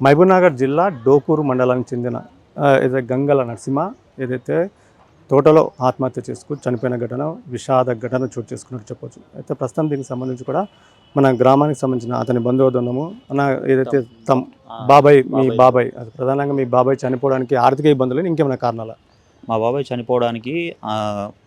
మహబూబ్నగర్ జిల్లా డోకూరు మండలానికి చెందిన ఏదైతే గంగల నరసింహ ఏదైతే తోటలో ఆత్మహత్య చేసుకుని చనిపోయిన ఘటన విషాద ఘటన చోటు చేసుకున్నట్టు చెప్పొచ్చు. అయితే ప్రస్తుతం దీనికి సంబంధించి కూడా మన గ్రామానికి సంబంధించిన అతని బంధువర్గము అన్న ఏదైతే బాబాయ్ మీ బాబాయ్ అది ప్రధానంగా మీ బాబాయ్ చనిపోవడానికి ఆర్థిక ఇబ్బందులు ఇంకేమైనా కారణాలా? మా బాబాయ్ చనిపోవడానికి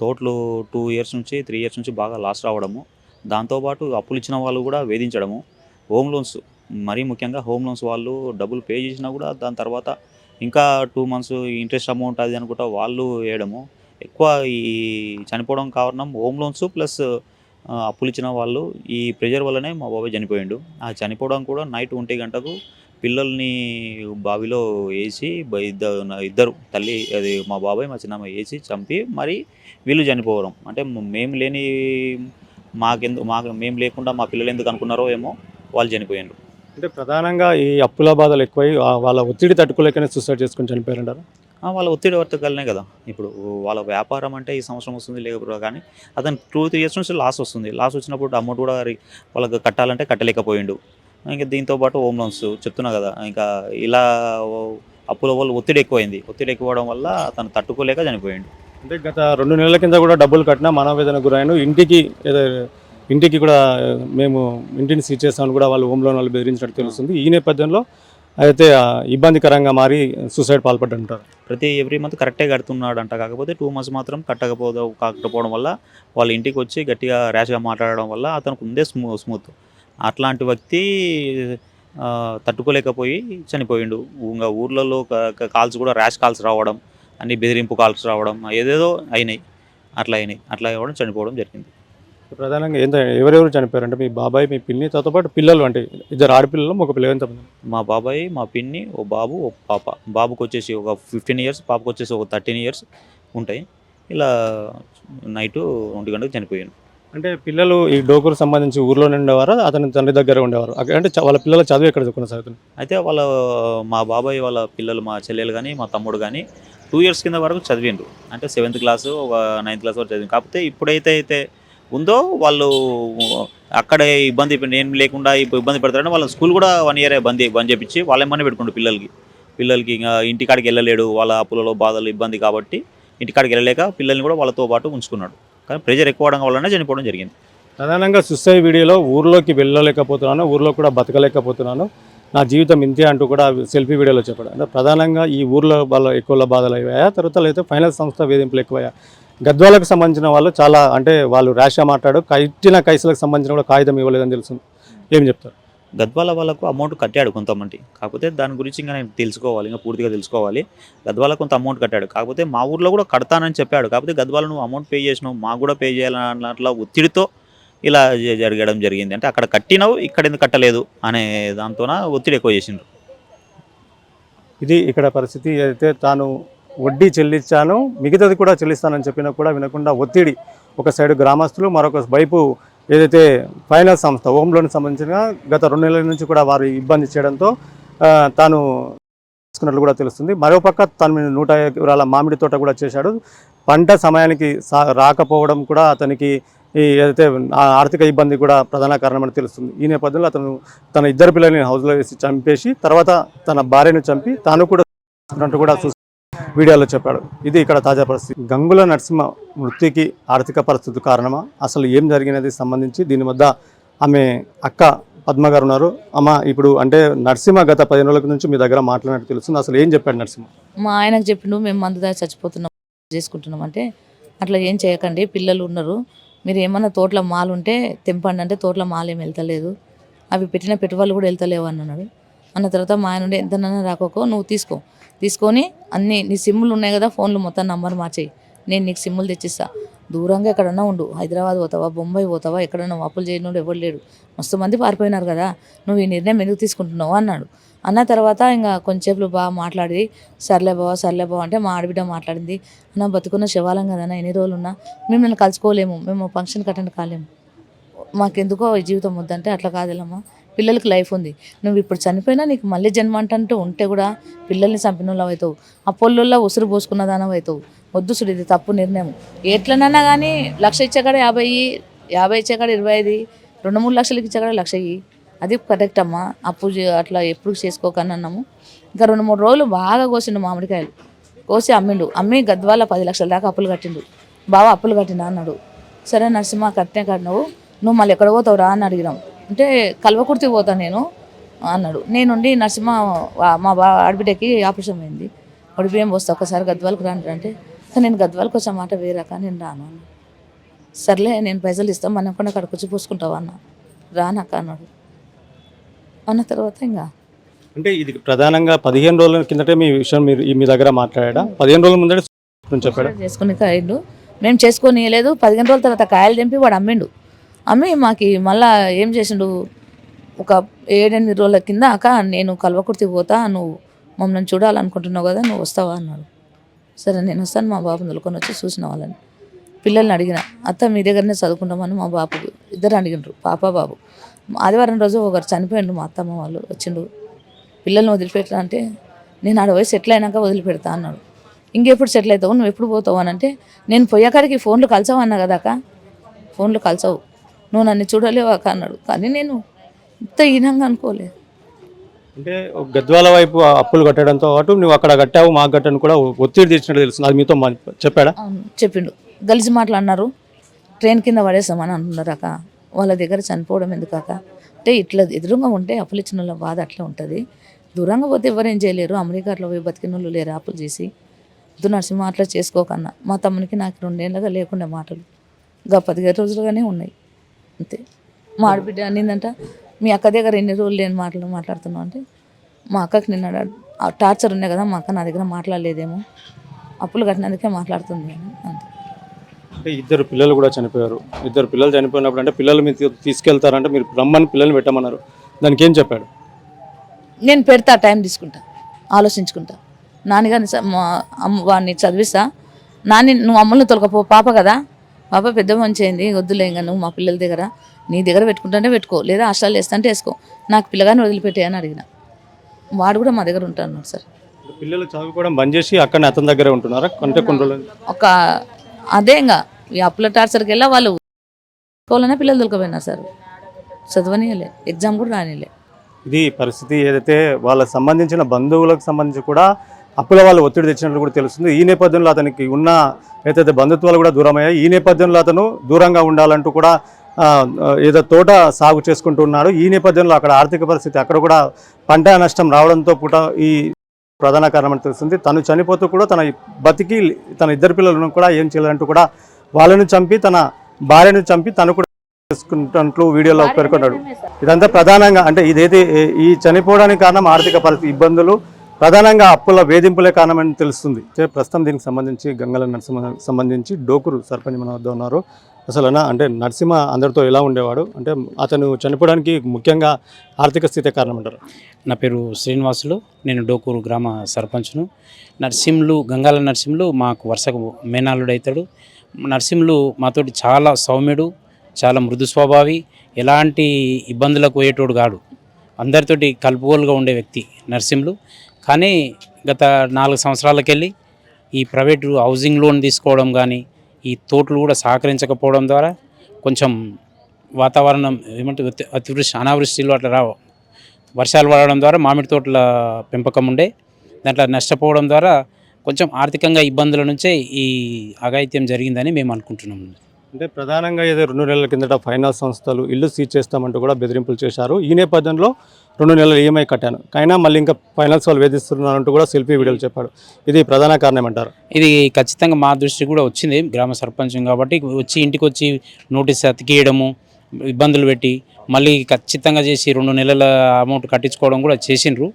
తోటలు 2 ఇయర్స్ నుంచి 3 ఇయర్స్ నుంచి బాగా లాస్ రావడము, దాంతోపాటు అప్పులు ఇచ్చిన వాళ్ళు కూడా వేధించడము, హోమ్ లోన్స్ మరీ ముఖ్యంగా హోమ్ లోన్స్ వాళ్ళు డబ్బులు పే చేసినా కూడా దాని తర్వాత ఇంకా 2 మంత్స్ ఇంట్రెస్ట్ అమౌంట్ అది అనుకుంటా వాళ్ళు వేయడము. ఎక్కువ ఈ చనిపోవడం కారణం హోమ్ లోన్స్ ప్లస్ అప్పులు ఇచ్చిన వాళ్ళు ఈ ప్రెషర్ వల్లనే మా బాబాయ్ చనిపోయిండు. ఆ చనిపోవడం కూడా నైట్ 1 గంటకు పిల్లల్ని బావిలో ఏసి ఇద్దరు తల్లి అది మా బాబాయ్, మా చిన్నమ్మ ఏసి చంపి మరి వీళ్ళు చనిపోవడం. అంటే మేము లేని మేము లేకుండా మా పిల్లలు ఎందుకు అనుకున్నారో ఏమో వాళ్ళు చనిపోయిండ్రు. అంటే ప్రధానంగా ఈ అప్పుల బాధలు ఎక్కువై వాళ్ళ ఒత్తిడి తట్టుకోలేకనే సూసైడ్ చేసుకొని చనిపోయారంటారు. వాళ్ళ ఒత్తిడి వర్తకాలనే కదా! ఇప్పుడు వాళ్ళ వ్యాపారం అంటే ఈ సంవత్సరం వస్తుంది లేకపోతే కానీ అతనికి 2, 3 ఇయర్స్ నుంచి లాస్ వస్తుంది. లాస్ వచ్చినప్పుడు అమౌంట్ కూడా వాళ్ళకి కట్టాలంటే కట్టలేకపోయిండు. ఇంక దీంతో పాటు హోమ్ లోన్స్ చెప్తున్నా కదా! ఇంకా ఇలా అప్పుల వల్ల ఒత్తిడి ఎక్కువైంది. ఒత్తిడి ఎక్కువడం వల్ల అతను తట్టుకోలేక చనిపోయిండు. అంటే గత 2 నెలల కింద కూడా డబ్బులు కట్టినా మనోవేదనకు గురైన ఇంటికి కూడా మేము ఇంటిని సీజ్ చేస్తామని కూడా వాళ్ళు హోమ్ లోన్ వాళ్ళు బెదిరించినట్టు తెలుస్తుంది. ఈ నేపథ్యంలో అయితే ఇబ్బందికరంగా మారి సూసైడ్ పాల్పడ్డంటారు. ఎవ్రీ మంత్ కరెక్టే కడుతున్నాడంట. కాకపోతే 2 మంత్స్ మాత్రం కాకపోవడం వల్ల వాళ్ళ ఇంటికి వచ్చి గట్టిగా ర్యాష్‌గా మాట్లాడడం వల్ల అతనికి ఉందే స్మూత్. అట్లాంటి వ్యక్తి తట్టుకోలేకపోయి చనిపోయిండు. ఇంగ ఊర్లలో కాల్స్ కూడా ర్యాష్ కాల్స్ రావడం, అన్ని బెదిరింపు కాల్స్ రావడం ఏదేదో అయినాయి. అట్లా అవ్వడం చనిపోవడం జరిగింది. ప్రధానంగా ఎవరెవరు చనిపోయారంటే మీ బాబాయ్, మీ పిన్ని తనతో పాటు పిల్లలు అంటే ఇద్దరు ఆడపిల్లలు, ఒక పిల్ల ఎంతమంది? మా బాబాయ్, మా పిన్ని, ఓ బాబు, ఒక పాప. బాబుకొచ్చేసి ఒక 15 ఇయర్స్, పాపకొచ్చేసి ఒక 13 ఇయర్స్ ఉంటాయి. ఇలా నైటు 1 గంటకు చనిపోయాను. అంటే పిల్లలు ఈ డోకూరు సంబంధించి ఊర్లోనే ఉండేవారా? అతని తండ్రి దగ్గర ఉండేవారు. అంటే వాళ్ళ పిల్లల చదువు ఎక్కడ కొనసాగుతుంది? అయితే మా బాబాయ్ వాళ్ళ పిల్లలు మా చెల్లెలు గానీ, మా తమ్ముడు గానీ 2 ఇయర్స్ కింద వరకు చదివిండ్రు. అంటే 7th క్లాసు, ఒక 9th క్లాస్ వరకు చదివిండ్రు. కాకపోతే ఇప్పుడైతే ఉందో వాళ్ళు అక్కడే నేను లేకుండా ఇబ్బంది పెడతారని వాళ్ళ స్కూల్ కూడా 1 ఇయరే బంద్ చేపించి వాళ్ళేమన్నా పెట్టుకుంటారు పిల్లలకి ఇంకా ఇంటికాడికి వెళ్ళలేడు. వాళ్ళ అప్పులలో బాధలు ఇబ్బంది కాబట్టి ఇంటికాడికి వెళ్ళలేక పిల్లల్ని కూడా వాళ్ళతో పాటు ఉంచుకున్నాడు. కానీ ప్రెషర్ ఎక్కువ అవడం వల్లనే చనిపోవడం జరిగింది. ప్రధానంగా సుసైడ్ వీడియోలో ఊర్లోకి వెళ్ళలేకపోతున్నాను, ఊర్లో కూడా బతకలేకపోతున్నాను, నా జీవితం ఇంతే అంటూ కూడా సెల్ఫీ వీడియోలో చెప్పాడు. అంటే ప్రధానంగా ఈ ఊర్లో వాళ్ళ ఎక్కువ బాధలు అయ్యాయా, తర్వాత అయితే ఫైనాన్స్ సంస్థ వేధింపులు ఎక్కువయ్యా? గద్వాలకు సంబంధించిన వాళ్ళు చాలా అంటే వాళ్ళు ర్యాష్గా మాట్లాడు కట్టిన కైసలకు సంబంధించిన కూడా కాగితం ఇవ్వలేదని తెలుస్తుంది. ఏం చెప్తారు? గద్వాల వాళ్ళకు అమౌంట్ కట్టాడు కొంతమంది. కాకపోతే దాని గురించి ఇంకా నేను తెలుసుకోవాలి, ఇంకా పూర్తిగా తెలుసుకోవాలి. గద్వాల కొంత అమౌంట్ కట్టాడు. కాకపోతే మా ఊర్లో కూడా కడతానని చెప్పాడు. కాకపోతే గద్వాల నువ్వు అమౌంట్ పే చేసినావు, మాకు కూడా పే చేయాలన్నట్ల ఒత్తిడితో ఇలా జరగడం జరిగింది. అంటే అక్కడ కట్టినావు, ఇక్కడ ఎందుకు కట్టలేదు అనే దాంతోన ఒత్తిడి ఎక్కువ చేసిండ్రు. ఇది ఇక్కడ పరిస్థితి. అయితే తాను వడ్డీ చెల్లించాను, మిగతాది కూడా చెల్లిస్తానని చెప్పినా కూడా వినకుండా ఒత్తిడి, ఒక సైడు గ్రామస్తులు, మరొక వైపు ఏదైతే ఫైనాన్స్ సంస్థ హోమ్ లోన్కి సంబంధించిన గత 2 నెలల నుంచి కూడా వారు ఇబ్బంది చేయడంతో తాను తీసుకున్నట్లు కూడా తెలుస్తుంది. మరోపక్క తను 100 ఎకరాల మామిడి తోట కూడా చేశాడు. పంట సమయానికి రాకపోవడం కూడా అతనికి ఏదైతే ఆర్థిక ఇబ్బంది కూడా ప్రధాన కారణమని తెలుస్తుంది. ఈ నేపథ్యంలో అతను తన ఇద్దరు పిల్లల్ని హౌస్లో వేసి చంపేసి తర్వాత తన భార్యను చంపి తాను కూడా కూడా వీడియోలో చెప్పాడు. ఇది ఇక్కడ తాజా పరిస్థితి. గంగుల నరసింహ మృతికి ఆర్థిక పరిస్థితి కారణమా, అసలు ఏం జరిగినది సంబంధించి దీని వద్ద ఆమె అక్క పద్మ గారు ఉన్నారు. అమ్మ, ఇప్పుడు అంటే నరసింహ గత 10 రోజుల నుంచి మీ దగ్గర మాట్లాడినట్టు తెలుస్తుంది. అసలు ఏం చెప్పాడు నరసింహ? మా ఆయనకు చెప్పిండు, మేము మందు దాకా చచ్చిపోతున్నాం చేసుకుంటున్నాం అంటే, అట్లా ఏం చేయకండి, పిల్లలు ఉన్నారు, మీరు ఏమన్నా తోటలో మాలు ఉంటే తెంపండి అంటే తోటలో మాలు ఏమి వెళ్తలేదు, అవి పెట్టిన పెట్టుబడులు కూడా వెళ్తలేవు అన్నాడు. అన్న తర్వాత మా ఆయన ఉండే ఎంతనన్నా రాకోకో నువ్వు తీసుకొని అన్నీ నీ సిమ్ములు ఉన్నాయి కదా, ఫోన్లు మొత్తం నంబర్ మార్చేయి, నేను నీకు సిమ్ములు తెచ్చిస్తా, దూరంగా ఎక్కడన్నా ఉండు, హైదరాబాద్ పోతావా, బొంబాయి పోతావా, ఎక్కడన్నా అప్పులు చేయనోడు ఎవరు లేడు, మస్తు మంది పారిపోయినారు కదా, నువ్వు ఈ నిర్ణయం ఎందుకు తీసుకుంటున్నావు అన్నాడు. అన్న తర్వాత ఇంకా కొంచెంసేపు బాగా మాట్లాడి సర్లే బావ అంటే మా ఆడబిడ్డ మాట్లాడింది, అన్న బతుకున్న శివాలం కదన్నా, ఎన్ని రోజులు ఉన్నా మిమ్మల్ని కలుసుకోలేము, మేము ఫంక్షన్కి అటెండ్ కాలేము, మాకెందుకో ఈ జీవితం వద్దంటే, అట్లా కాదేలమ్మా, పిల్లలకి లైఫ్ ఉంది, నువ్వు ఇప్పుడు చనిపోయినా నీకు మళ్ళీ జన్మ అంటూ ఉంటే కూడా పిల్లల్ని చంపినోళ్ళు అవుతావు, ఆ పొల్లుల్లో ఉసురు పోసుకున్న దానవు అవుతావు, వద్దు సుడు, ఇది తప్పు నిర్ణయం, ఎట్లనన్నా కానీ 1,00,000 ఇచ్చేకాడ 50 ఇచ్చేకాడ 25, 2-3 లక్షలకి ఇచ్చేకాడ 1,00,000 అది కరెక్ట్ అమ్మా, అట్లా ఎప్పుడు చేసుకోకని అన్నాము. ఇంకా 2-3 రోజులు బాగా కోసిండు మామిడికాయలు, కోసి అమ్మిండు. అమ్మి గద్వాల 10 లక్షల దాకా అప్పులు కట్టిండు. బాగా అప్పులు కట్టినా అన్నాడు. సరే నరసింహ కట్టినే కట్టినావు, నువ్వు మళ్ళీ ఎక్కడ పోతావు రా అని అడిగినాం. అంటే కల్వకుర్తికి పోతాను నేను అన్నాడు. నేనుండి నరసింహ మా ఆడబిడ్డకి ఆపరేషన్ అయింది, బియ్యం పోస్తా, ఒకసారి గద్వాలకు రాను అంటే నేను గద్వాలకు వచ్చే మాట వేరాక నేను రాను అన్న. సర్లే నేను పైసలు ఇస్తాను, మనం కూడా అక్కడికి వచ్చి పోసుకుంటావు అన్న. రానక్క అన్నాడు. అన్న తర్వాత ఇంకా అంటే ఇది ప్రధానంగా 15 రోజుల కిందటే మీ విషయం మీరు మీ దగ్గర మాట్లాడా? 15 రోజుల ముందే చెప్పాడా? చేసుకుని కాయలు మేము చేసుకొని లేదు. 15 రోజుల తర్వాత కాయలు తెంపి వాడు అమ్మిండు. అమ్మి మాకు మళ్ళా ఏం చేసిండు, ఒక 7-8 రోజుల కింద అక్క నేను కల్వకుర్తికి పోతా, నువ్వు మమ్మల్ని చూడాలనుకుంటున్నావు కదా, నువ్వు వస్తావా అన్నాడు. సరే నేను వస్తాను, మా బాబుని తొలుకొని వచ్చి చూసిన వాళ్ళని. పిల్లల్ని అడిగిన, అత్త మీ దగ్గరనే చదువుకుంటామని మా బాబు ఇద్దరు అడిగినారు, పాప బాబు. ఆదివారం రోజు ఒకరు చనిపోయిండు, మా అత్తమ్మ వాళ్ళు వచ్చిండు. పిల్లల్ని వదిలిపెట్టరా అంటే నేను ఆడ పోయి సెటిల్ అయినాక వదిలిపెడతా అన్నాడు. ఇంకెప్పుడు సెటిల్ అవుతావు, నువ్వు ఎప్పుడు పోతావు అని అంటే నేను పోయాకాడికి ఫోన్లు కలిసావు అన్నా కదా అక్క, ఫోన్లు కలిసావు, నువ్వు నన్ను చూడలేవు అక్క అన్నాడు. కానీ నేను ఇంత హీనంగా అనుకోలేదు. అంటే గద్వాల వైపు అప్పులు కట్టడంతో పాటు నువ్వు అక్కడ కట్టావు మాకు కట్టని కూడా ఒత్తిడి తెచ్చినట్టు తెలుస్తుంది, అది మీతో చెప్పాడా? చెప్పిండు. గలిసి మాట్లాడినారు, ట్రైన్ కింద పడేస్తామని అంటున్నారు అక్క, వాళ్ళ దగ్గర చనిపోవడం ఎందుకు అక్క అంటే ఇట్లా ఎదురుగా ఉంటే అప్పులు ఇచ్చిన వాళ్ళ బాధ అట్లా ఉంటుంది, దూరంగా పోతే ఎవరేం చేయలేరు, అమెరికా అట్లా పోయి బతికిన వాళ్ళు లేరు అప్పులు చేసి. నరసింహ అట్లా చేసుకోకన్నా, మా తమ్మునికి నాకు 2 ఏళ్ళగా లేకుండా మాటలు ఇంకా 15 రోజులుగానే ఉన్నాయి అంతే. మా ఆడబిడ్డ అనిందంట, మీ అక్క దగ్గర ఎన్ని రోజులు లేని మాటలు మాట్లాడుతున్నావు అంటే, మా అక్కకి నిన్న టార్చర్ ఉన్నాయి కదా, మా అక్క నా దగ్గర మాట్లాడలేదేమో, అప్పులు కట్టినందుకే మాట్లాడుతుంది అని అంతే. అంటే 2 పిల్లలు కూడా చనిపోయారు. 2 పిల్లలు చనిపోయినప్పుడు అంటే పిల్లలు మీరు తీసుకెళ్తారంటే మీరు రమ్మని పిల్లల్ని పెట్టమన్నారు, దానికి ఏం చెప్పాడు? నేను పెడతా, టైం తీసుకుంటా, ఆలోచించుకుంటా. నాన్నగారిని వాడిని చదివిస్తా, నాని నువ్వు అమ్మల్ని తొలకపో, పాప కదా, పాప పెద్ద మంచి అయింది, వద్దులే ఇంకా నువ్వు మా పిల్లల దగ్గర, నీ దగ్గర పెట్టుకుంటే పెట్టుకో, లేదా హాస్టల్ వేస్తా వేసుకో, నాకు పిల్లగాని వదిలిపెట్టే అని అడిగిన. వాడు కూడా మా దగ్గర ఉంటాను సార్. పిల్లలు చదువుకోవడం బంద్ చేసి అక్కడ అతని దగ్గరే ఉంటున్నారా? అంటే కొన్ని రోజులు ఒక అదే ఇంకా ఈ అప్పుల టార్చర్కి వెళ్ళా వాళ్ళు కోలనే పిల్లలు దొరికిపోయినారు సార్, చదవనీయలే, ఎగ్జామ్ కూడా రానిలే. ఇది పరిస్థితి. ఏదైతే వాళ్ళకి సంబంధించిన బంధువులకు సంబంధించి కూడా అప్పుల వాళ్ళు ఒత్తిడి తెచ్చినట్లు కూడా తెలుస్తుంది. ఈ నేపథ్యంలో అతనికి ఉన్న ఏదైతే బంధుత్వాలు కూడా దూరం అయ్యాయి, ఈ నేపథ్యంలో అతను దూరంగా ఉండాలంటూ కూడా ఏదో తోట సాగు చేసుకుంటున్నాడు. ఈ నేపథ్యంలో అక్కడ ఆర్థిక పరిస్థితి, అక్కడ కూడా పంట నష్టం రావడంతో కూడా ఈ ప్రధాన కారణం అని తెలుస్తుంది. తను చనిపోతూ కూడా తన బతికి తన 2 పిల్లలను కూడా ఏం చేయాలంటూ కూడా వాళ్ళను చంపి తన భార్యను చంపి తను కూడా చేసుకుంటున్నట్లు వీడియోలో పేర్కొన్నాడు. ఇదంతా ప్రధానంగా అంటే ఇదైతే ఈ చనిపోవడానికి కారణం ఆర్థిక పరిస్థితి, ఇబ్బందులు, ప్రధానంగా అప్పుల వేధింపులే కారణమని తెలుస్తుంది. ప్రస్తుతం దీనికి సంబంధించి గంగల నరసింహ సంబంధించి డోకూరు సర్పంచ్ మన వద్ద ఉన్నారు. అసలు అంటే నరసింహ అందరితో ఎలా ఉండేవాడు, అంటే అతను చనిపోవడానికి ముఖ్యంగా ఆర్థిక స్థితి కారణం అంటారు? నా పేరు శ్రీనివాసులు, నేను డోకూరు గ్రామ సర్పంచ్ను. నరసింహులు గంగాల నరసింహులు మాకు వరుసకు మేనాలుడు అవుతాడు. నరసింహులు మాతోటి చాలా సౌమ్యుడు, చాలా మృదు స్వభావి, ఎలాంటి ఇబ్బందులకు పోయేటోడు కాడు, అందరితోటి కలుపుగోలుగా ఉండే వ్యక్తి నరసింహులు. కానీ గత 4 సంవత్సరాలకెళ్ళి ఈ ప్రైవేటు హౌసింగ్ లోన్ తీసుకోవడం కానీ, ఈ తోటలు కూడా సహకరించకపోవడం ద్వారా కొంచెం వాతావరణం ఏమంటే అతివృష్టి అనావృష్టిలో అట్లా వర్షాలు పడడం ద్వారా మామిడి తోటల పెంపకం ఉండే దాంట్లో నష్టపోవడం ద్వారా కొంచెం ఆర్థికంగా ఇబ్బందుల నుంచే ఈ అఘాయిత్యం జరిగిందని మేము అనుకుంటున్నాము. అంటే ప్రధానంగా ఏదో 2 నెలల కిందట ఫైనాన్స్ సంస్థలు ఇల్లు సీజ్ చేస్తామంటూ కూడా బెదిరింపులు చేశారు. ఈ నేపథ్యంలో 2 నెలలు ఈఎంఐ కట్టాను, అయినా మళ్ళీ ఇంకా ఫైనాన్స్ వాళ్ళు వేధిస్తున్నారంటూ కూడా సెల్ఫీ వీడియోలు చెప్పాడు. ఇది ప్రధాన కారణం అంటారు? ఇది ఖచ్చితంగా మా దృష్టికి కూడా వచ్చింది, గ్రామ సర్పంచం కాబట్టి వచ్చి ఇంటికి వచ్చి నోటీస్ అతికేయడము, ఇబ్బందులు పెట్టి మళ్ళీ ఖచ్చితంగా చేసి 2 నెలల అమౌంట్ కట్టించుకోవడం కూడా చేసిండ్రు.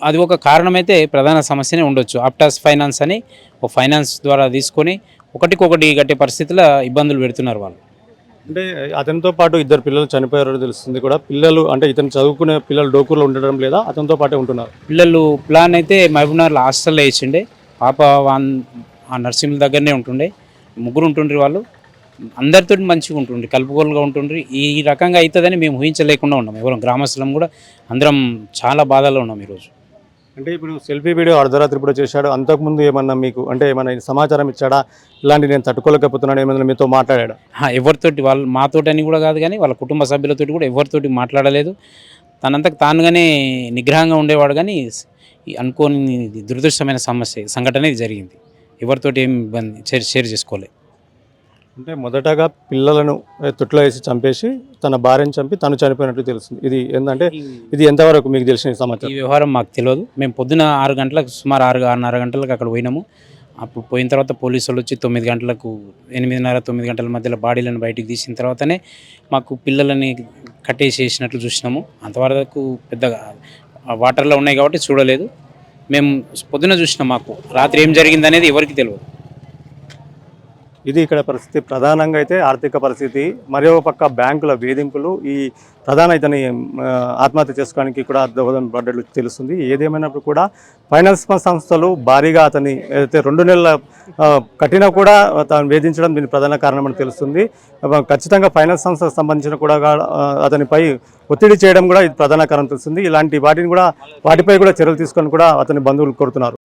అది ఒక కారణమైతే ప్రధాన సమస్యనే ఉండొచ్చు. ఆప్టాస్ ఫైనాన్స్ అని ఒక ఫైనాన్స్ ద్వారా తీసుకొని ఒకటికొకటి కట్టే పరిస్థితుల్లో ఇబ్బందులు పెడుతున్నారు వాళ్ళు. అంటే అతనితో పాటు 2 పిల్లలు చనిపోయారని తెలుస్తుంది కూడా. పిల్లలు అంటే ఇతను చదువుకునే పిల్లలు డోకూరులో ఉండడం లేదా, అతనితో పాటే ఉంటున్నారు? పిల్లలు ప్లాన్ అయితే మహబూబ్నగర్లో హాస్టల్లో వేసిండే, పాప ఆ నర్సింహుల దగ్గరనే ఉంటుండే, 3 ఉంటుండ్రి. వాళ్ళు అందరితో మంచిగా ఉంటుండ్రి, కలుపుకోలుగా ఉంటుండ్రి. ఈ రకంగా అవుతుందని మేము ఊహించలేకుండా ఉన్నాం. ఎవరు గ్రామస్తులం కూడా అందరం చాలా బాధలో ఉన్నాం ఈరోజు. అంటే ఇప్పుడు సెల్ఫీ వీడియో అర్ధరాత్రి ఇప్పుడు చేశాడు, అంతకుముందు ఏమన్నా మీకు అంటే ఏమన్నా సమాచారం ఇచ్చాడా, ఇలాంటి నేను తట్టుకోలేకపోతున్నాను ఏమన్నా మీతో మాట్లాడాడు? ఎవరితోటి వాళ్ళు మాతోటి అని కూడా కాదు, కానీ వాళ్ళ కుటుంబ సభ్యులతోటి కూడా ఎవరితోటి మాట్లాడలేదు. తనంతకు తానుగానే నిగ్రహంగా ఉండేవాడు. కానీ అనుకోని దురదృష్టమైన సంఘటన ఇది జరిగింది. ఎవరితోటి ఏం షేర్ చేసుకోలేదు. అంటే మొదటగా పిల్లలను తొట్లో వేసి చంపేసి తన భార్యను చంపి తను చనిపోయినట్టు తెలుస్తుంది. ఇది ఏంటంటే ఇది ఎంతవరకు మీకు తెలిసిన ఈ సమాచారం? వ్యవహారం మాకు తెలియదు. మేము పొద్దున 6 గంటలకు సుమారు 6:30 గంటలకు అక్కడ పోయినాము. అప్పుడు పోయిన తర్వాత పోలీసు వాళ్ళు వచ్చి 9 గంటలకు 8:30-9 గంటల మధ్యలో బాడీలను బయటికి తీసిన తర్వాతనే మాకు పిల్లలని కట్టేసేసినట్లు చూసినాము. అంతవరకు పెద్దగా వాటర్లో ఉన్నాయి కాబట్టి చూడలేదు. మేము పొద్దున చూసినాం. మాకు రాత్రి ఏం జరిగింది అనేది ఎవరికి తెలియదు. ఇది ఇక్కడ పరిస్థితి. ప్రధానంగా అయితే ఆర్థిక పరిస్థితి, మరో పక్క బ్యాంకుల వేధింపులు ఈ ప్రధాన ఇతని ఆత్మహత్య చేసుకోవడానికి కూడా దోహదం పడ్డట్లు తెలుస్తుంది. ఏదేమైనప్పుడు కూడా ఫైనాన్స్ సంస్థలు భారీగా అతని ఏదైతే 2 నెలల కట్టినా కూడా తాను వేధించడం దీని ప్రధాన కారణమని తెలుస్తుంది. ఖచ్చితంగా ఫైనాన్స్ సంస్థకు సంబంధించిన కూడా అతనిపై ఒత్తిడి చేయడం కూడా ఇది ప్రధాన కారణం తెలుస్తుంది. ఇలాంటి వాటిపై కూడా చర్యలు తీసుకొని కూడా అతని బంధువులు కోరుతున్నారు.